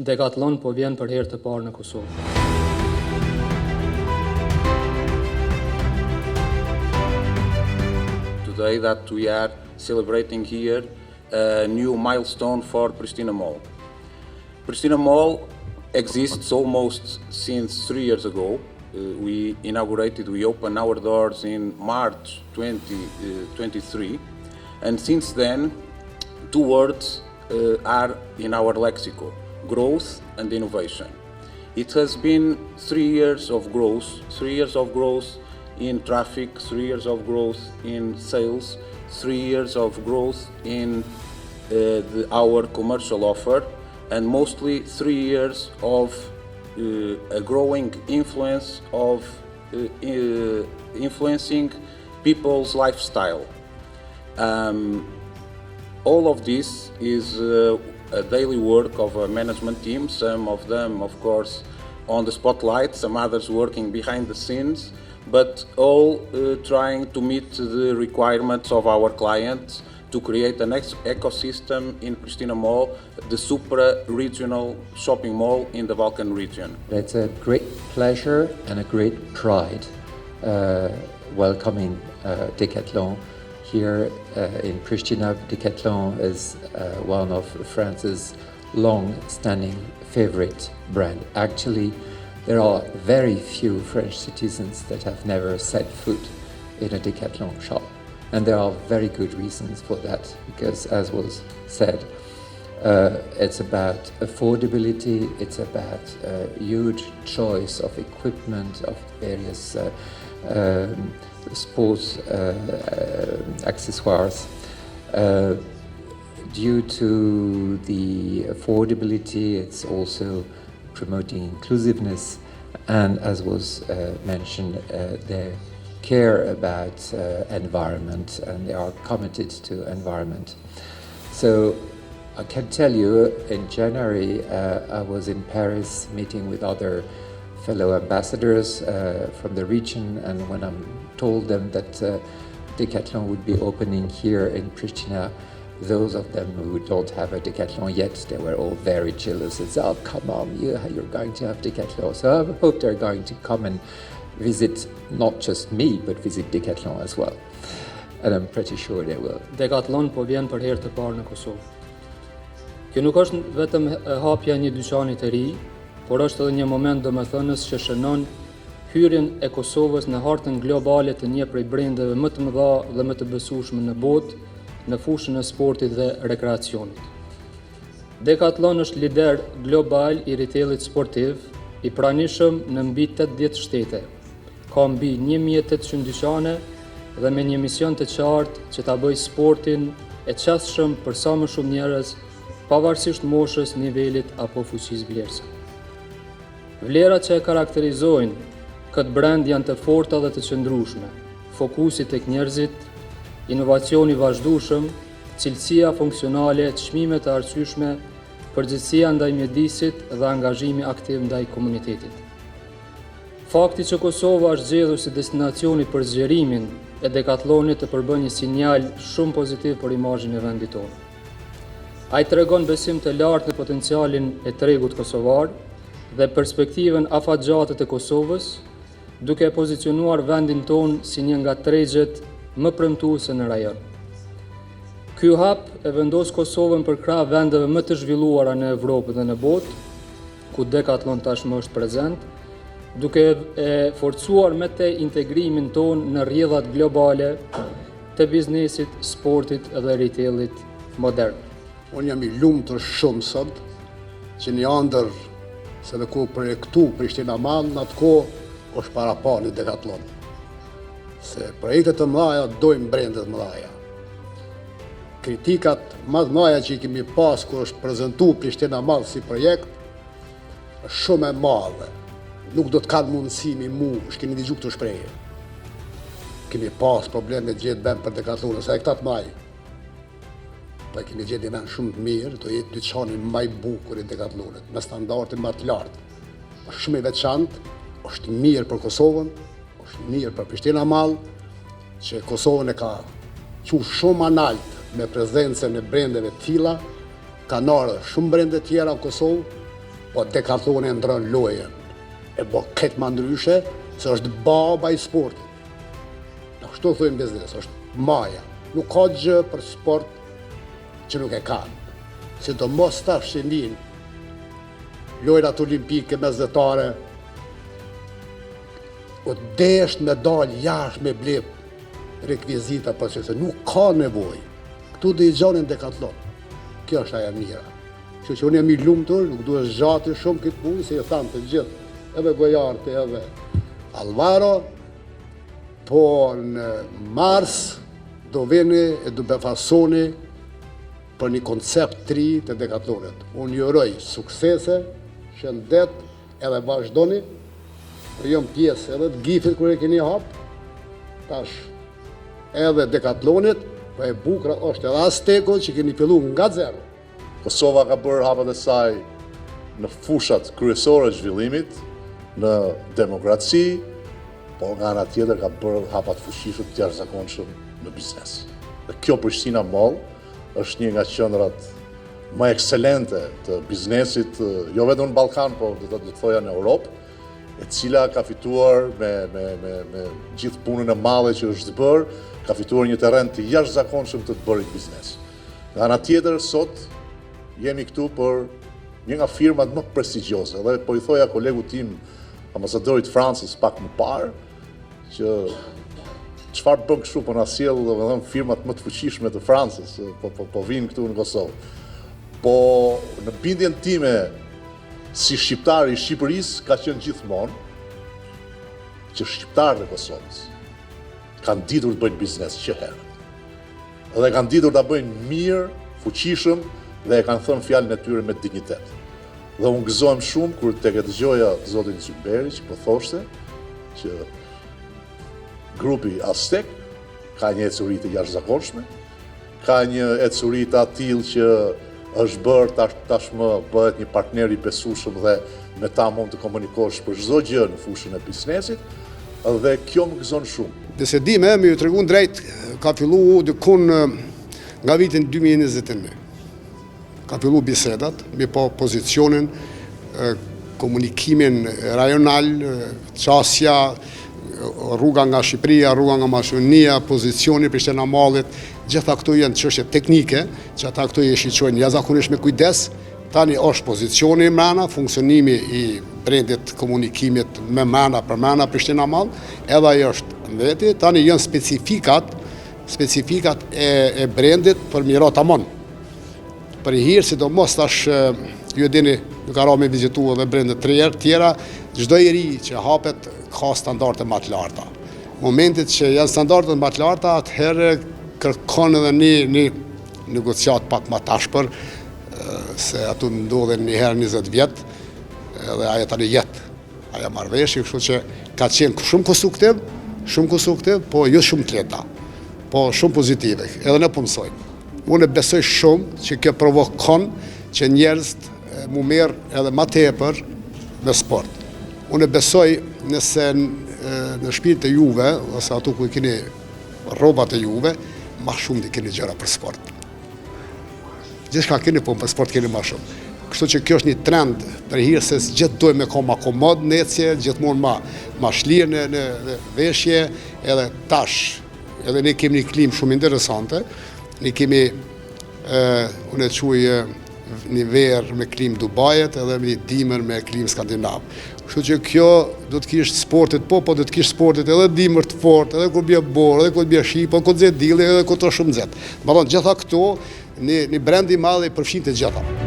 Decathlon po vjen për herë të parë në Kosovë. Today that we are celebrating here a new milestone for Pristina Mall. Pristina Mall exists almost since 3 years ago. We opened our doors in March 2023, and since then, 2 words are in our lexicon: growth and innovation. It has been 3 years of growth, 3 years of growth in traffic, 3 years of growth in sales, 3 years of growth in our commercial offer, and mostly 3 years of a growing influence of influencing people's lifestyle. All of this is a daily work of a management team, some of them, of course, on the spotlight, some others working behind the scenes, but all trying to meet the requirements of our clients to create an ecosystem in Pristina Mall, the supra-regional shopping mall in the Balkan region. It's a great pleasure and a great pride welcoming Decathlon here in Pristina. Decathlon is one of France's long-standing favorite brand. Actually, there are very few French citizens that have never set foot in a Decathlon shop. And there are very good reasons for that, because as was said, it's about affordability, it's about huge choice of equipment, of various sports accessoires. Due to the affordability, it's also promoting inclusiveness, and as was mentioned, they care about environment, and they are committed to environment. So I can tell you, in January, I was in Paris meeting with other fellow ambassadors from the region, and when I told them that Decathlon would be opening here in Pristina, those of them who don't have a Decathlon yet, they were all very jealous and said, "Oh, come on, you're going to have Decathlon." So I hope they're going to come and visit not just me, but visit Decathlon as well. And I'm pretty sure they will. Decathlon po vjen për herë të parë në Kosovë. Kjo nuk është vetëm hapja e një dyqani të ri, por është edhe një moment domethënës që shënon hyrjen e Kosovës në hartën globale të një prej brendeve më të mëdha dhe më të besueshme në botë në fushën e sportit dhe rekreacionit. Decathlon është lider global i retailit sportiv, i pranishëm në mbi 80 shtete. Ka mbi 1800 dyqane dhe me një mision të qartë që ta bëjë sportin e qasshëm për sa më shumë njerëz, pavarësisht moshës, nivelit apo fuqisë vlerëse. Vlerat që e karakterizojnë këtë brand janë të forta dhe të qëndrueshme: fokusi tek njerëzit, inovacioni vazhdueshëm, cilësia funksionale, çmime të arsyeshme, përgjegjësia ndaj mjedisit dhe angazhimi aktiv ndaj komunitetit. Fakti që Kosova është zgjedhur si destinacioni për zgjerimin e Decathlonit të përbën një sinjal shumë pozitiv për imazhin e vendit tonë. Ai tregon besim të lartë në potencialin e tregut kosovar dhe perspektivën afatgjate të Kosovës, duke e pozicionuar vendin tonë si një nga tregjet më premtuese në rajon. Ky hap e vendos Kosovën për krah vendeve më të zhvilluara në Evropë dhe në botë, ku Decathlon tashmë është prezent, duke e forcuar me te integrimin ton në rrjedhat globale të biznesit, sportit dhe retailit modern. Unë jam i lumtur shumë sot që një ëndër se dhe ku projektu Pristina Mall në atë kohë është para pa një Decathlon. Se projektet të mëdha dojmë brendet mëdha. Kritikat më të mëdha që i kemi pas kur është prezantuar Pristina Mall si projekt është shumë e madhe. Nuk do të kanë mundësi mu, shkeni dëgju këtë shprehje. Kemi pas probleme gjithë bën për Decathlon, sa e këta të maj. Po kemi gjithë një vend shumë të mirë, do jetë dyqani më i bukur i Decathlonit, me standarde më të lartë. Është shumë i veçantë, është mirë për Kosovën, është mirë për Pristina Mall, që Kosovën e ka quajtur shumë analt me prezencën e brendeve të tilla, kanë ardhur shumë brende tjera në Kosovë, Po Decathloni e ndron lojën. E bo këtë ma ndryshe, se është baba i sportit. Në kështu thujnë biznes, është maja. Nuk ka gjë për sport që nuk e kanë. Si do mos tash që linë lojrat olimpike mesdhetare, o desht me dalë jashtë me blep rekvizita për që se nuk ka nevoj. Këtu dhe i gjonin Decathlon. Kjo është aja mira. Që unë jam i lumtur, nuk duhet zgjati shumë këtë punë, se i thamë të gjithë, edhe Gojarti, edhe Alvaro, po në mars do vini e do befasoni për një koncept të ri të Decathlonit. Unë juroj suksese, shëndet, edhe vazhdoni, për jom pjesë edhe të gifit kër e keni hapë, tash edhe Decathlonit, po e bukra është edhe Azteko që keni fillu nga zero. Kosova ka bërë hapat e saj në fushat kryesore të zhvillimit, në demokraci, po nga ana tjetër ka bërë hapat fuqishëm të jashtëzakonshëm në biznes. Dhe kjo Prishtina Mall është një nga qendrat më ekselente të biznesit, jo vetëm në Ballkan, po do të thoja në Europë, e cila ka fituar me gjithë punën e madhe që është bërë, ka fituar një terren të jashtëzakonshëm të bërit biznes. Nga ana tjetër, sot jemi këtu për një nga firmat më prestigjioze, dhe po i thoja kolegu tim, ambasadorit Francës pak më parë, që çfarë bën kështu po na sjell domethënë firmat më të fuqishme të Francës, po vinë këtu në Kosovë. Po në bindjen time si shqiptar i Shqipërisë ka qenë gjithmonë që shqiptarët e Kosovës kanë ditur të bëjnë biznes që herë. Dhe kanë ditur ta bëjnë mirë, fuqishëm, dhe e kanë thënë fjalën e tyre me dignitet. Dhe unë gëzohem shumë kur tek e dëgjoja zotin Zyberi që po thoshte që grupi Aztek ka një ecuri të jashtëzakonshme, ka një ecuri të tillë që është bërë tashmë bëhet një partner i besueshëm dhe me ta mund të komunikosh për çdo gjë në fushën e biznesit, dhe kjo më gëzon shumë. Nëse di me ju tregun drejt, ka fillu dikun nga vitin 2021. Ka fillu bisedat, mi po pozicionin, komunikimin rajonal, qasja, rruga nga Shqipëria, rruga nga Maqedonia, pozicioni Prishtina Mallit, gjitha këto janë çështje teknike, që ata këto i shiqojnë jashtëzakonisht me kujdes. Tani është pozicioni i mrena, funksionimi i brendit komunikimit me mrena për mrena Prishtina Mall, edhe ajo është veti. Tani janë specifikat e brendit për mirat amon. Për i hirë, sidomos tash ju e dini, nuk ka ra me vizitu edhe brendet tjera, çdo i ri që hapet ka standarde më të larta. Momentit që janë standardet më të larta, atëherë kërkon edhe një negociat pak më tashpër, se aty ndodhen një herë 20 vjet, edhe aja tani jetë, aja marrëveshje, kështu që ka qenë shumë konstruktiv, po jo shumë të lehta, po shumë pozitive, edhe ne po mësojmë. Unë besoj shumë që kjo provokon që njerëzit mu merr edhe më tepër me sport. Unë besoj nëse në shtëpitë e juve, ose ato ku keni rrobat e juve, më shumë di keni gjëra për sport. Gjithçka keni, po për sport keni më shumë. Kështu që kjo është një trend për hir se gjithë duhet me ka më komod në ecje, gjithmonë më shlirë në veshje, edhe tash, edhe ne kemi një klimë shumë interesante. Ne kemi, unë e quaj një verë me klimë Dubajit edhe një dimër me klimë Skandinav. Kështu që kjo do të kishë sportit, po do të kishë sportit edhe dimër të fort, edhe kur bje borë, edhe kur bje shi, po kur zet dili, edhe kur të shumë zet. Gjitha këto, një brend i madhe i përfshin të gjitha.